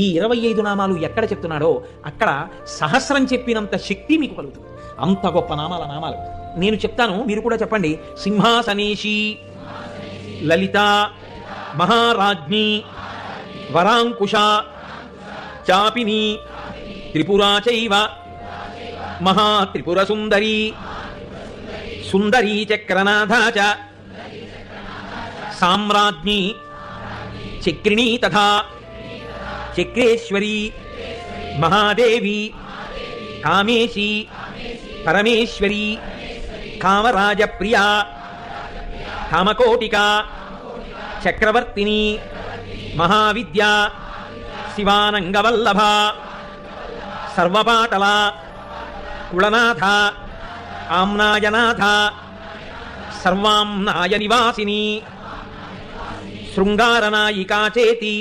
ఈ 25 నామాలు ఎక్కడ చెప్తున్నాడో అక్కడ సహస్రం చెప్పినంత శక్తి మీకు కలుగుతుంది. అంత గొప్ప నామాలు నేను చెప్తాను, మీరు కూడా చెప్పండి. సింహాసనేషి, లలిత, మహారాజ్ఞి, వరాంకుశ, చాపిని, త్రిపురా చైవ, మహాత్రిపుర సుందరి, సుందరీ చక్రనాథ చ, సామ్రాజ్ఞి, చక్రిణీ తథా చక్రేశ్వరి, మహాదేవి, కామేశి, పరమేశ్వరి, కామరాజప్రియా, కామకోటిక, చక్రవర్తిని, మహావిద్య, శివానంగవల్లభ, సర్వపాటల, కుళనాథ, ఆమ్నాయనాథ, సర్వాంనాయ నివాసిని, శృంగారనాయికా చేతి,